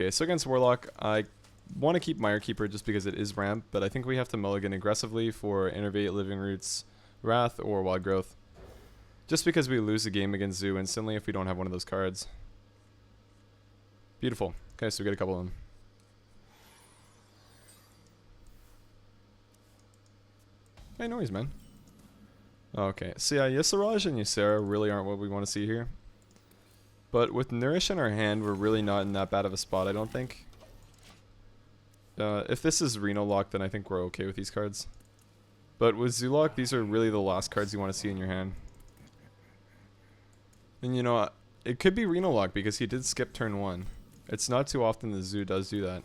Okay, so against Warlock, I want to keep Mire Keeper just because it is ramp, but I think we have to mulligan aggressively for Innervate, Living Roots, Wrath, or Wild Growth. Just because we lose the game against Zoo instantly if we don't have one of those cards. Beautiful. Okay, so we get a couple of them. Hey, noise, man. Okay, so yeah, Yisaraj and Ysera really aren't what we want to see here. But with Nourish in our hand, we're really not in that bad of a spot, I don't think. If this is Reno Lock, then I think we're okay with these cards. But with Zoolock, these are really the last cards you want to see in your hand. And you know, it could be Reno Lock because he did skip turn 1. It's not too often the Zoo does do that.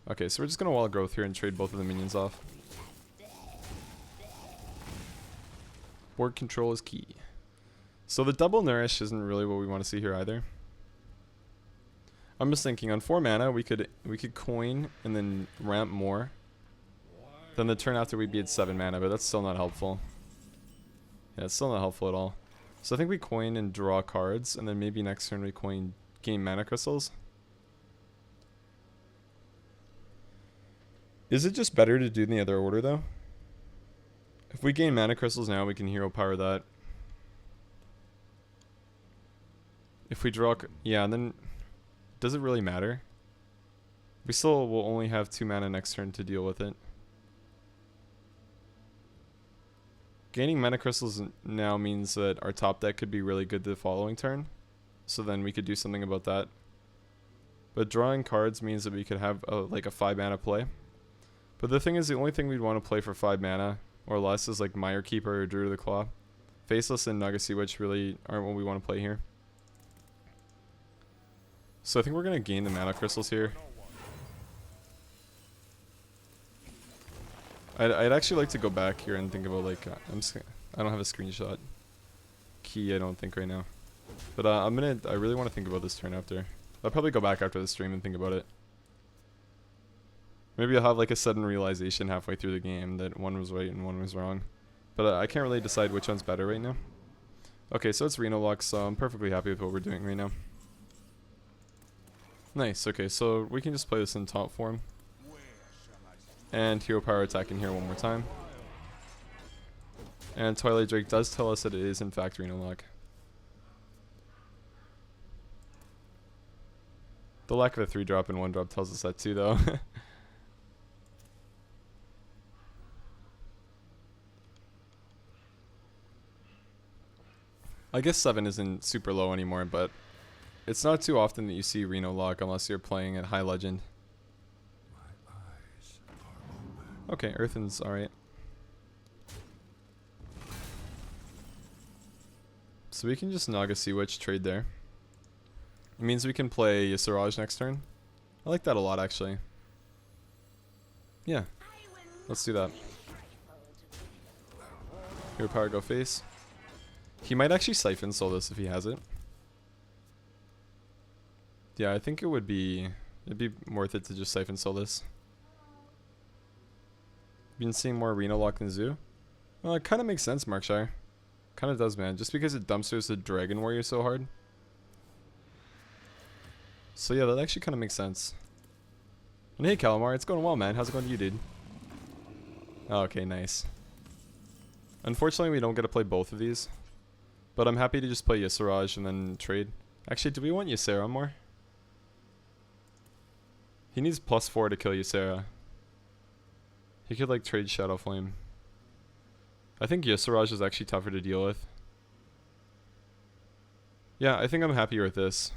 Okay, so we're just going to Wild Growth here and trade both of the minions off. Board control is key. So the double Nourish isn't really what we want to see here either. I'm just thinking on 4 mana we could coin and then ramp more. Then the turn after we'd be at 7 mana, but that's still not helpful. Yeah, it's still not helpful at all. So I think we coin and draw cards, and then maybe next turn we coin gain mana crystals. Is it just better to do in the other order though? If we gain mana crystals now, we can hero power that. If we draw, yeah, and then does it really matter? We still will only have 2 mana next turn to deal with it. Gaining mana crystals now means that our top deck could be really good the following turn. So then we could do something about that. But drawing cards means that we could have like a 5 mana play. But the thing is, the only thing we'd want to play for 5 mana or less is like Mire Keeper or Druid of the Claw. Faceless and Nuggetsy, which really aren't what we want to play here. So I think we're going to gain the mana crystals here. I'd actually like to go back here and think about like I don't have a screenshot key, I don't think right now. But I really want to think about this turn after. I'll probably go back after the stream and think about it. Maybe I'll have like a sudden realization halfway through the game that one was right and one was wrong. But I can't really decide which one's better right now. Okay, so it's Reno Lock, so I'm perfectly happy with what we're doing right now. Nice, okay, so we can just play this in top form. And hero power attack in here one more time. And Twilight Drake does tell us that it is in fact Reno Lock. The lack of a 3-drop and 1-drop tells us that too though. I guess 7 isn't super low anymore, but it's not too often that you see Reno Lock unless you're playing at High Legend. Okay, Earthen's alright. So we can just Naga Sea Witch trade there. It means we can play Yisaraj next turn. I like that a lot actually. Yeah, let's do that. Hero power, go face. He might actually Siphon Soul this if he has it. Yeah, I think it'd be worth it to just Siphon Soul this. Been seeing more Reno Lock than Zoo? Well, it kind of makes sense, Markshire. Kind of does, man. Just because it dumpsters the Dragon Warrior so hard. So yeah, that actually kind of makes sense. And hey, Calamar, it's going well, man. How's it going to you, dude? Oh, okay, nice. Unfortunately, we don't get to play both of these. But I'm happy to just play Yisaraj and then trade. Actually, do we want Ysera more? He needs +4 to kill Ysera. He could like trade Shadow Flame. I think Yisaraj is actually tougher to deal with. Yeah, I think I'm happier with this.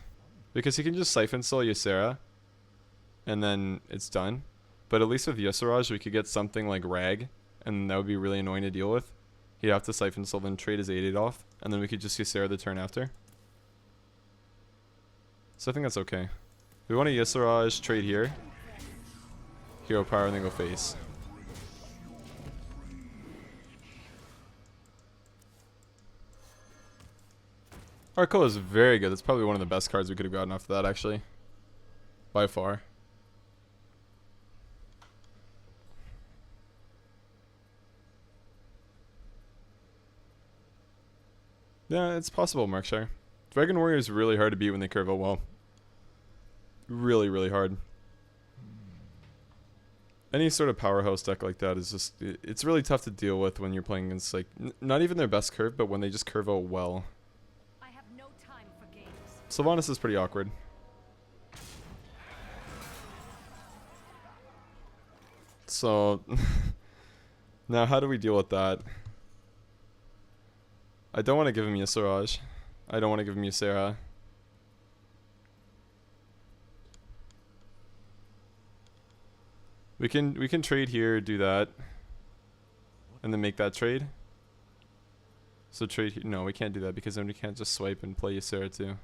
Because he can just Siphon Soul Ysera. And then it's done. But at least with Yisaraj we could get something like Rag. And that would be really annoying to deal with. He'd have to Siphon Soul then trade his 8/8 off. And then we could just Ysera the turn after. So I think that's okay. We want a Yisaraj trade here. Hero power and then go face. Arco is very good. That's probably one of the best cards we could have gotten off of that, actually. By far. Yeah, it's possible, Markshire. Dragon Warrior is really hard to beat when they curve out well. really, really hard. Any sort of powerhouse deck like that is just, it's really tough to deal with when you're playing against, like, not even their best curve, but when they just curve out well. I have no time for games. Sylvanas is pretty awkward. So, now how do we deal with that? I don't want to give him Ysuraj. I don't want to give him Ysera. We can trade here, do that, and then make that trade. So trade here. No, we can't do that because then we can't just swipe and play Ysera too.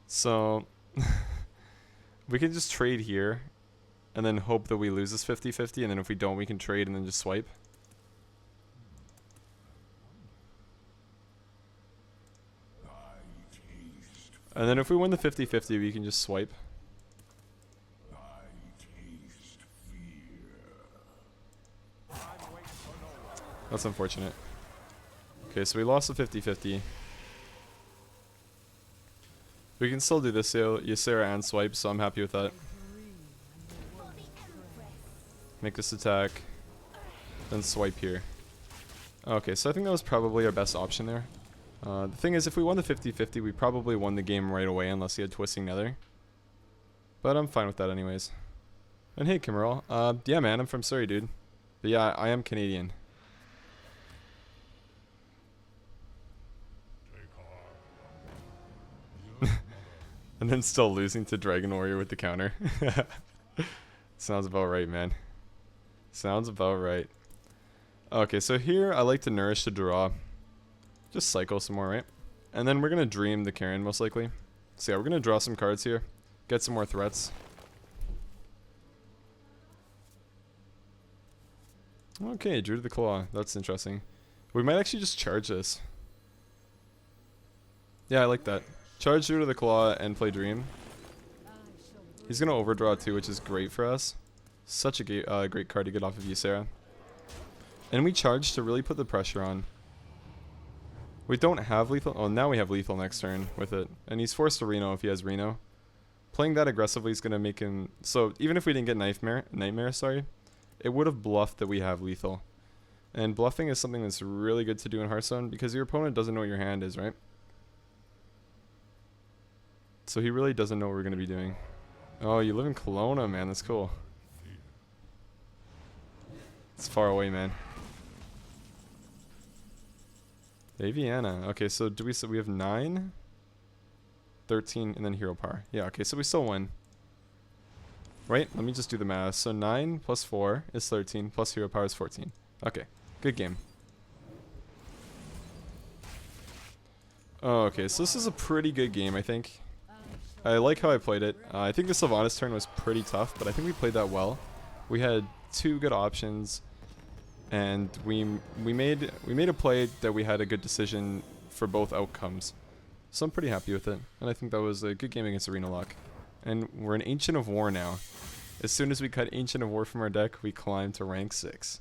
So we can just trade here and then hope that we lose this 50-50, and then if we don't, we can trade and then just swipe. And then if we win the 50-50, we can just swipe. That's unfortunate. Okay, so we lost the 50-50. We can still do this, Ysera and swipe, so I'm happy with that. Make this attack. Then swipe here. Okay, so I think that was probably our best option there. The thing is, if we won the 50-50, we probably won the game right away unless he had Twisting Nether. But I'm fine with that anyways. And hey, Kimmerl. Yeah, man, I'm from Surrey, dude. But yeah, I am Canadian. And then still losing to Dragon Warrior with the counter. Sounds about right, man. Sounds about right. Okay, so here I like to nourish to draw. Just cycle some more, right? And then we're going to dream the Karen, most likely. So yeah, we're going to draw some cards here. Get some more threats. Okay, Druid the Claw. That's interesting. We might actually just charge this. Yeah, I like that. Charge Druid the Claw and play Dream. He's going to overdraw too, which is great for us. Such a great card to get off of Ysera. And we charge to really put the pressure on. We don't have lethal. Oh, now we have lethal next turn with it. And he's forced to Reno if he has Reno. Playing that aggressively is going to make him... So even if we didn't get Nightmare, sorry, it would have bluffed that we have lethal. And bluffing is something that's really good to do in Hearthstone because your opponent doesn't know what your hand is, right? So he really doesn't know what we're going to be doing. Oh, you live in Kelowna, man. That's cool. It's far away, man. Aviana. Okay, so we have 9, 13, and then hero power. Yeah, okay, so we still win. Right? Let me just do the math. So 9 plus 4 is 13, plus hero power is 14. Okay, good game. Oh, okay, so this is a pretty good game, I think. I like how I played it. I think the Sylvanas turn was pretty tough, but I think we played that well. We had 2 good options. And we made a play that we had a good decision for both outcomes. So I'm pretty happy with it. And I think that was a good game against Arena Lock. And we're an Ancient of War now. As soon as we cut Ancient of War from our deck, we climb to rank 6.